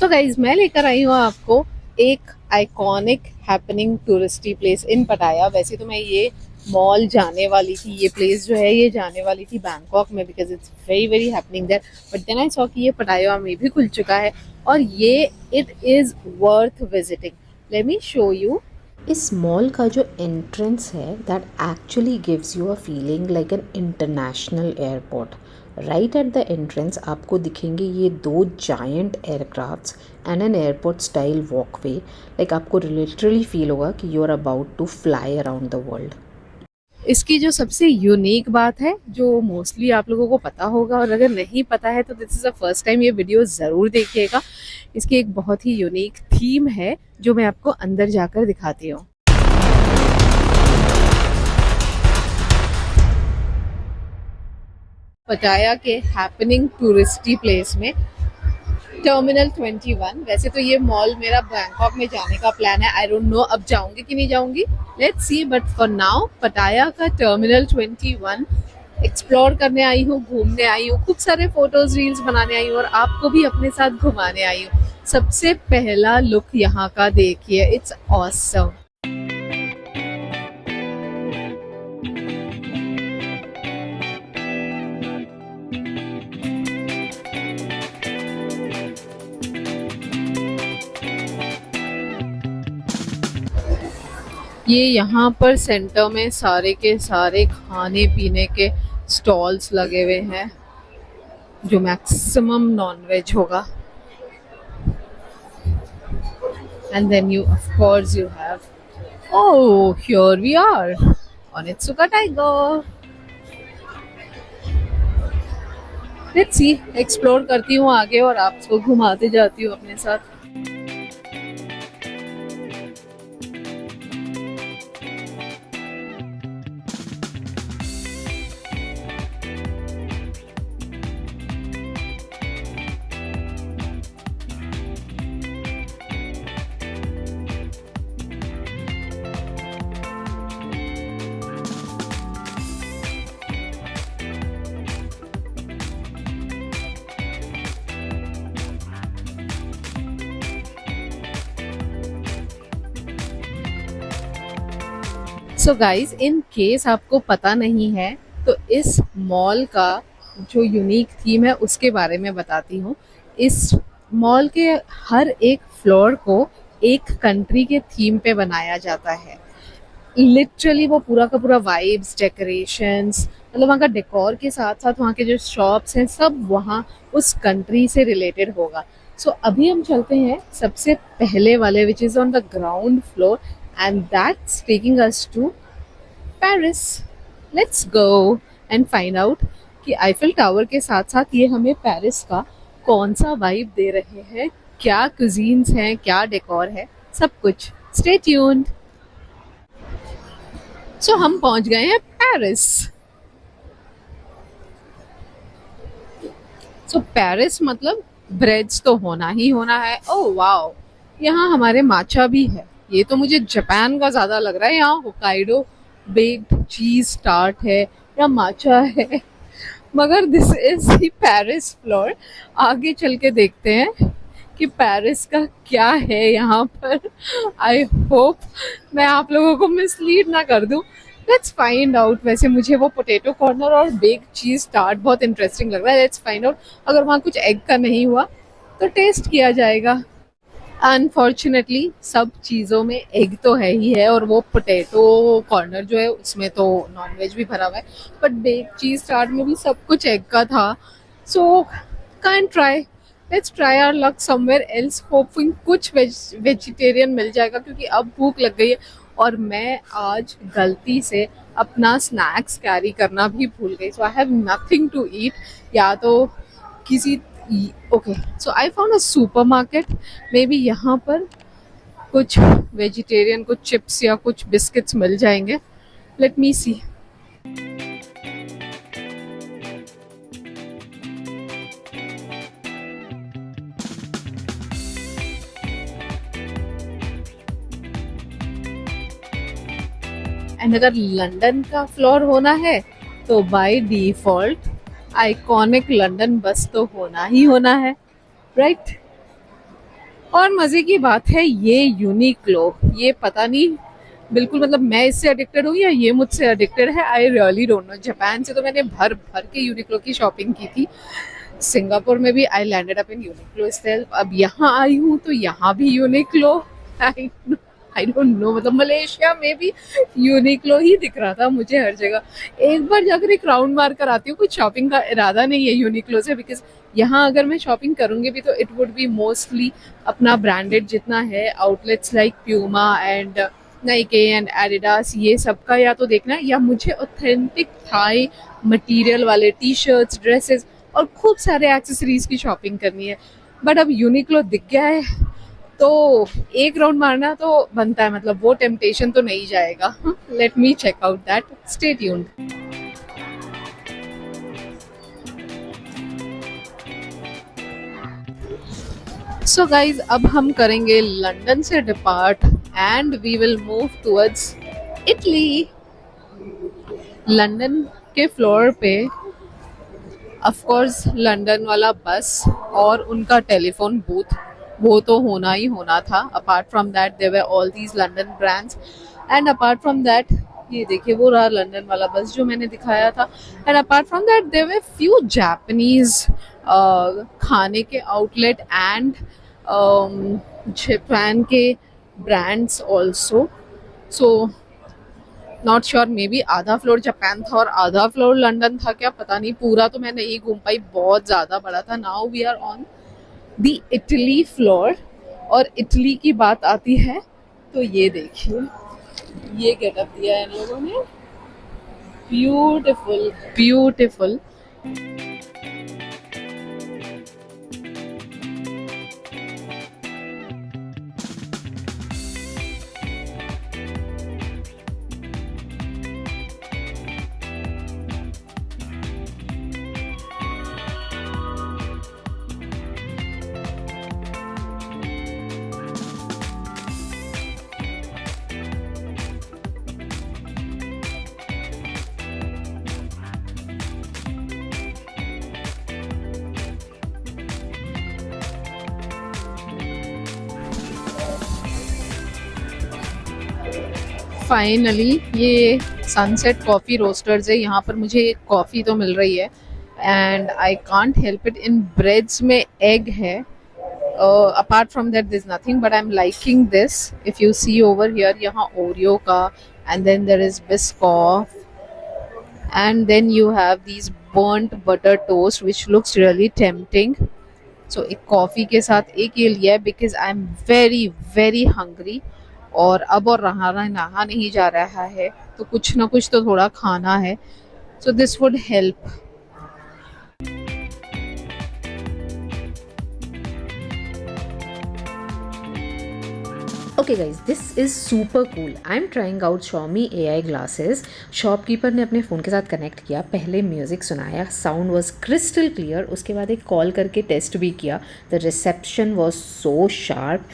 So guys मैं लेकर आई हूँ आपको एक iconic happening touristy place in पटाया। वैसे तो मैं ये मॉल जाने वाली थी, ये प्लेस जो है ये जाने वाली थी बैंकॉक में, because it's very very happening there. But then I saw कि ये पटाया में भी खुल चुका है और ये it is worth visiting. Let me show you. इस मॉल का जो एंट्रेंस है that actually gives you a feeling like an international airport. Right at the entrance आपको दिखेंगे ये दो giant aircrafts and an airport style walkway. Like आपको literally feel होगा कि you are about to fly around the world. इसकी जो सबसे यूनिक बात है, जो मोस्टली आप लोगों को पता होगा और अगर नहीं पता है तो this is the first time, ये वीडियो ज़रूर देखिएगा। इसकी एक बहुत ही यूनिक थीम है जो मैं आपको अंदर जाकर दिखाती हूँ। पटाया के हैपनिंग टूरिस्टी प्लेस में टर्मिनल 21। वैसे तो ये मॉल मेरा बैंकॉक में जाने का प्लान है। आई डोंट नो अब जाऊंगी कि नहीं जाऊंगी, let's see. But for now पटाया का टर्मिनल 21 एक्सप्लोर करने आई हूँ, घूमने आई हूँ, खूब सारे फोटोज रील्स बनाने आई हूँ और आपको भी अपने साथ घुमाने आई हूँ। सबसे पहला लुक यहाँ का देखिए, इट्स ऑसम। ये यहाँ पर सेंटर में सारे के सारे खाने पीने के स्टॉल्स लगे हुए हैं जो मैक्सिमम नॉनवेज होगा। And then you of course you have, oh here we are Onitsuka Tiger. Let's see, explore करती हूँ आगे और आपको घुमाते जाती हूँ अपने साथ। सो गाइज, इन केस आपको पता नहीं है तो इस मॉल का जो यूनिक थीम है उसके बारे में बताती हूँ। इस मॉल के हर एक फ्लोर को एक कंट्री के थीम पे बनाया जाता है। लिटरली वो पूरा का पूरा वाइब्स, डेकोरेशंस, मतलब वहाँ का डेकोर के साथ साथ वहाँ के जो शॉप्स हैं सब वहाँ उस कंट्री से रिलेटेड होगा। सो अभी हम चलते हैं सबसे पहले वाले, which is on the ground floor, and that's taking us to Paris. Let's go and find out कि आईफिल टावर के साथ साथ ये हमें पेरिस का कौन सा वाइब दे रहे हैं, क्या कुजीन्स हैं, क्या डेकोर है, सब कुछ। Stay tuned. So हम पहुंच गए हैं पेरिस। So पेरिस मतलब ब्रेड्स तो होना ही होना है। ओह वाओ, यहाँ हमारे माचा भी है। ये तो मुझे जापान का ज्यादा लग रहा है। यहाँ होकाइडो बेक्ड चीज टार्ट है या माचा है, मगर this is the Paris floor. आगे चल के देखते हैं कि पेरिस का क्या है यहाँ पर। आई होप मैं आप लोगों को मिसलीड ना कर दूं। Let's find out. वैसे मुझे वो पोटैटो कॉर्नर और बेक्ड चीज टार्ट बहुत इंटरेस्टिंग लग रहा है। Let's find out. अगर वहाँ कुछ एग का नहीं हुआ तो टेस्ट किया जाएगा। अनफॉर्चुनेटली सब चीज़ों में एग तो है ही है और वो पोटैटो कॉर्नर जो है उसमें तो नॉनवेज भी भरा हुआ है, बट बेक चीज चाट में भी सब कुछ एग का था। So can try, let's try our luck somewhere else. Hopefully कुछ वेजिटेरियन मिल जाएगा क्योंकि अब भूख लग गई है और मैं आज गलती से अपना स्नैक्स कैरी करना भी भूल गई। So I have nothing to eat. या तो किसी okay, so I found a supermarket. Maybe यहाँ पर कुछ वेजिटेरियन, कुछ चिप्स या कुछ बिस्किट्स मिल जाएंगे। Let me see. एंड अगर लंदन का फ्लोर होना है तो बाय डिफॉल्ट आइकॉनिक लंदन बस तो होना ही होना है, राइट? और मजे की बात है ये यूनिक्लो, ये पता नहीं बिल्कुल मतलब मैं इससे अडिक्टेड हूँ या ये मुझसे अडिक्टेड है, I really don't know. Japan से तो मैंने भर भर के यूनिक्लो की शॉपिंग की थी, सिंगापुर में भी I landed up in Uniqlo style, अब यहाँ आई हूँ तो यहाँ भी Uniqlo. I I don't know, मतलब मलेशिया में भी यूनिक्लो ही दिख रहा था मुझे हर जगह। एक बार जाकर एक राउंड मार कर आती हूँ, कुछ शॉपिंग का इरादा नहीं है यूनिक्लो से, बिकॉज यहाँ अगर मैं शॉपिंग करूंगी भी तो इट वुड बी मोस्टली अपना ब्रांडेड जितना है, outlets like Puma and Nike and Adidas, ये सब का या तो देखना है, या मुझे ऑथेंटिक थाई मटेरियल वाले टी शर्ट्स, ड्रेसेस और खूब सारे एक्सेसरीज की शॉपिंग करनी है। बट अब यूनिक्लो दिख गया है तो एक राउंड मारना तो बनता है, मतलब वो टेम्पटेशन तो नहीं जाएगा। Let me check out that, stay tuned. So guys अब हम करेंगे लंदन से depart and we will move towards Italy. London के फ्लोर पे ऑफ कोर्स लंदन वाला बस और उनका टेलीफोन बूथ, वो तो होना ही होना था। Apart from that there were all these London brands and apart from that ये देखिए वो रहा लंदन वाला बस जो मैंने दिखाया था। And apart from that there were few Japanese खाने के आउटलेट एंड जापान के brands also. So not sure, maybe आधा फ्लोर जापान था और आधा फ्लोर लंदन था, क्या पता नहीं, पूरा तो मैं नहीं घूम पाई, बहुत ज़्यादा बड़ा था। Now we are on the Italy floor, और इटली की बात आती है तो ये देखिए ये गेटअप दिया है इन लोगों ने, ब्यूटिफुल ब्यूटिफुल। फाइनली ये सनसेट कॉफ़ी रोस्टर्स है, यहाँ पर मुझे कॉफ़ी तो मिल रही है and I can't help it. In breads में एग है, apart from that this nothing, but I am liking this. If you see over here, यहाँ ओरियो का and then there is Biscoff and then you have these burnt butter toast which looks really tempting. सो एक coffee के साथ एक ये लिया है because I am very very hungry, और अब और रहा नहा नहीं जा रहा है तो कुछ ना कुछ तो थोड़ा खाना है, so this would help. Okay guys, this is super cool. I'm trying out Xiaomi AI glasses. Shopkeeper ने अपने फ़ोन के साथ कनेक्ट किया, पहले म्यूज़िक सुनाया, साउंड वॉज क्रिस्टल क्लियर, उसके बाद एक कॉल करके टेस्ट भी किया। The reception was so sharp.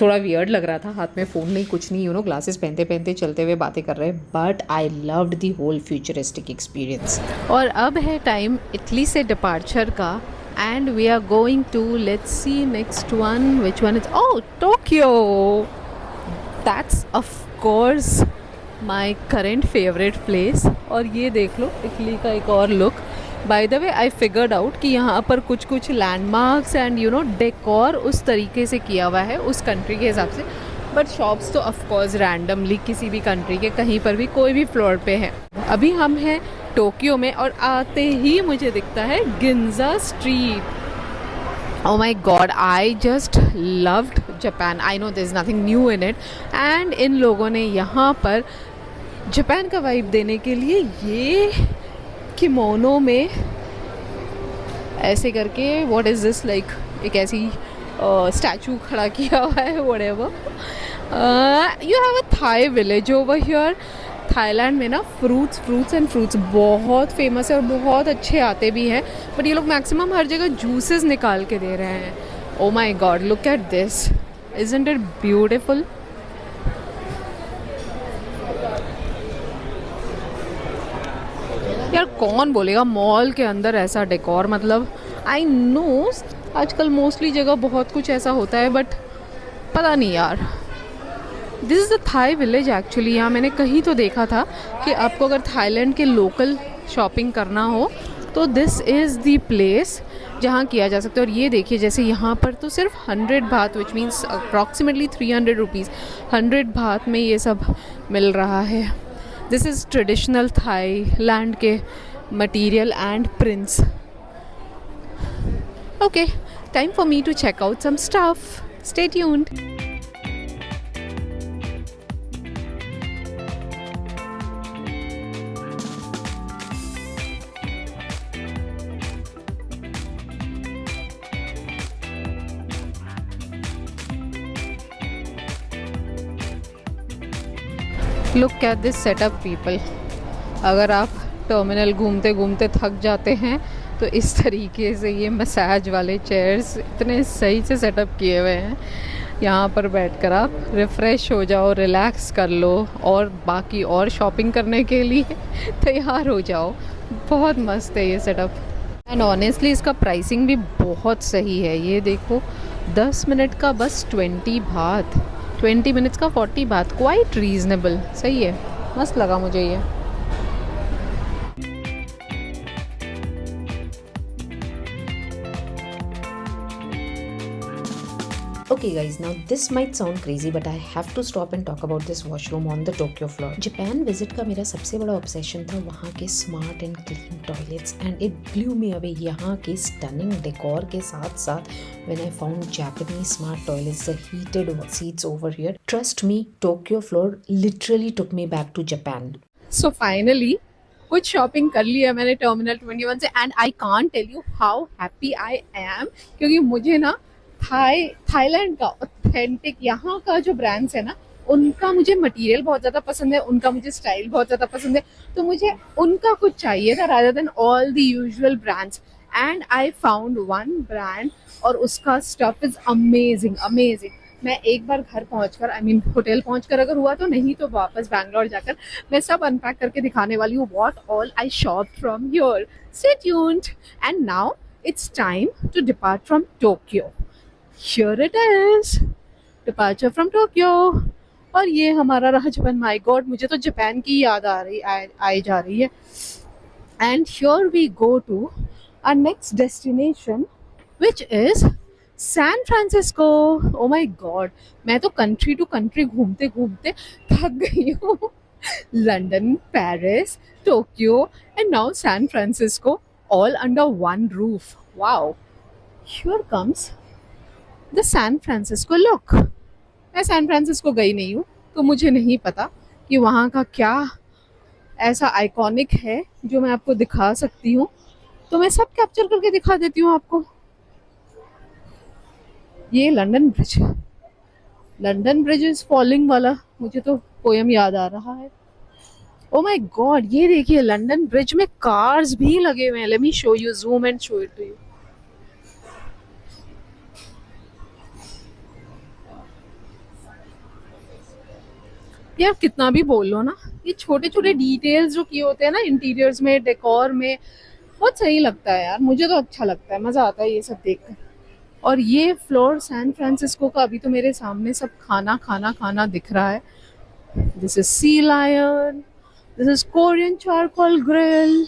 थोड़ा वियर्ड लग रहा था, हाथ में फ़ोन नहीं कुछ नहीं, ग्लासेस पहनते पहनते चलते हुए बातें कर रहे हैं, but I loved the whole futuristic experience. और अब है टाइम इटली से डिपार्चर का and we are going to, let's see next one, which one is, oh Tokyo. That's of course my current favourite place. और ये देख लो Italy का एक और look. By the way I figured out कि यहाँ पर कुछ कुछ लैंडमार्क्स एंड डेकोर उस तरीके से किया हुआ है उस कंट्री के हिसाब से, बट शॉप्स तो ऑफ कोर्स रैंडमली किसी भी कंट्री के कहीं पर भी कोई भी फ्लोर पे है। अभी हम हैं टोक्यो में और आते ही मुझे दिखता है गिंजा street. Oh my god, I just loved Japan. I know there's nothing new in it. And इन लोगों ने यहाँ पर जापान का वाइब देने के लिए ये किमोनो में ऐसे करके, what is this, like एक ऐसी स्टैचू खड़ा किया हुआ है, whatever. You have a Thai village over here. Thailand में ना फ्रूट्स एंड फ्रूट्स बहुत फेमस है और बहुत अच्छे आते भी हैं, बट ये लोग मैक्सिमम हर जगह जूसेस निकाल के दे रहे हैं। Oh my God, look at this, isn't it beautiful. यार कौन बोलेगा मॉल के अंदर ऐसा डेकोर, मतलब आई नो आजकल मोस्टली जगह बहुत कुछ ऐसा होता है, बट पता नहीं यार। This is the Thai village actually. यहाँ मैंने कहीं तो देखा था कि आपको अगर थाईलैंड के लोकल शॉपिंग करना हो तो दिस इज़ द प्लेस जहाँ किया जा सकता है। और ये देखिए, जैसे यहाँ पर तो सिर्फ 100 बात, विच मीन्स अप्रॉक्सीमेटली 300 रुपीज़, 100 बात में ये सब मिल रहा है। दिस इज़ ट्रेडिशनल थाईलैंड के material and prints. Okay, time for me to check out some stuff. Stay tuned. Look at this setup people. अगर आप टर्मिनल घूमते घूमते थक जाते हैं तो इस तरीके से ये मसाज वाले चेयर्स इतने सही से सेटअप किए हुए हैं। यहाँ पर बैठकर आप रिफ़्रेश हो जाओ, रिलैक्स कर लो और बाकी और शॉपिंग करने के लिए तैयार हो जाओ। बहुत मस्त है ये सेटअप। एंड ऑनेस्टली इसका प्राइसिंग भी बहुत सही है। ये देखो, 10 मिनट का बस 20 बात, 20 मिनट्स का 40 बात, क्वाइट रीज़नेबल। सही है, मस्त लगा मुझे ये। Okay guys, now this might sound crazy but I have to stop and talk about this washroom on the Tokyo floor. Japan visit का मेरा सबसे बड़ा ऑब्सेशन था वहाँ के smart and clean toilets and it blew me away. यहाँ के stunning decor के साथ साथ when I found Japanese smart toilets, the heated seats over here, trust me, Tokyo floor literally took me back to Japan. So finally कुछ shopping कर लिया मैंने terminal 21 से and I can't tell you how happy I am, क्योंकि मुझे ना Thailand का authentic यहाँ का जो ब्रांड्स है ना, उनका मुझे मटेरियल बहुत ज़्यादा पसंद है, उनका मुझे स्टाइल बहुत ज़्यादा पसंद है, तो मुझे उनका कुछ चाहिए था rather than all the usual brands. And I found one brand और उसका स्टफ इज़ अमेजिंग अमेजिंग। मैं एक बार घर पहुंचकर, आई मीन होटल पहुंचकर अगर हुआ तो, नहीं तो वापस बैंगलोर जाकर मैं सब अनपैक करके दिखाने वाली हूँ what all I shop from here. Stay tuned. And now it's time to depart from Tokyo. Here it is, departure from Tokyo। और ये हमारा रहा जापान। माय गॉड, मुझे तो जापान की याद आई जा रही है। And here we go to our next destination which is San oh my god, मैं तो कंट्री टू कंट्री घूमते घूमते थक गई हूँ। London, Paris, Tokyo and now San all under one roof। Wow, here comes the San Francisco. मैं San Francisco नहीं हूँ तो मुझे नहीं पता कि वहाँ का क्या ऐसा आइकॉनिक है जो मैं आपको दिखा सकती हूँ, तो मैं सब कैप्चर करके दिखा देती हूँ आपको। ये London bridge, London bridge is falling वाला मुझे तो पोयम याद आ रहा है। ओ माय गॉड, ये देखिए लंदन ब्रिज में कार्स भी लगे हुए हैं। Let me show you, zoom and show it to you. यार कितना भी बोल लो ना, ये छोटे छोटे डिटेल्स जो किए होते हैं ना इंटीरियर्स में, डेकोर में, बहुत सही लगता है यार। मुझे तो अच्छा लगता है, मज़ा आता है ये सब देखकर। और ये फ्लोर सैन फ्रांसिस्को का अभी तो मेरे सामने सब खाना खाना खाना दिख रहा है। This is sea lion, this is Korean charcoal grill.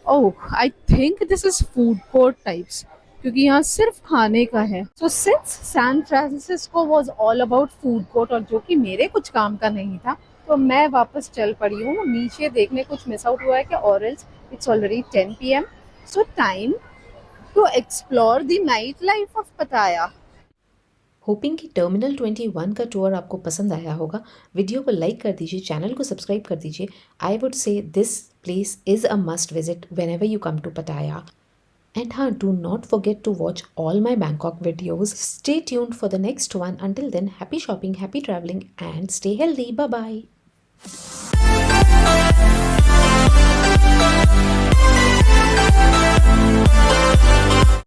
Oh, I think this is food court types, क्योंकि यहाँ सिर्फ खाने का है। So since San Francisco was all about food court, और जो कि मेरे कुछ काम का नहीं था, तो मैं वापस चल पड़ी हूँ नीचे देखने कुछ मिस आउट हुआ है क्या, और else it's already 10 PM। So time to explore the night life of Pattaya. Hoping कि टर्मिनल 21 का टूर आपको पसंद आया होगा। वीडियो को लाइक कर दीजिए, चैनल को सब्सक्राइब कर दीजिए। I would say this place is a must visit whenever you come to Pattaya. And do not forget to watch all my Bangkok videos. Stay tuned for the next one. Until then, happy shopping, happy traveling, and stay healthy. Bye-bye.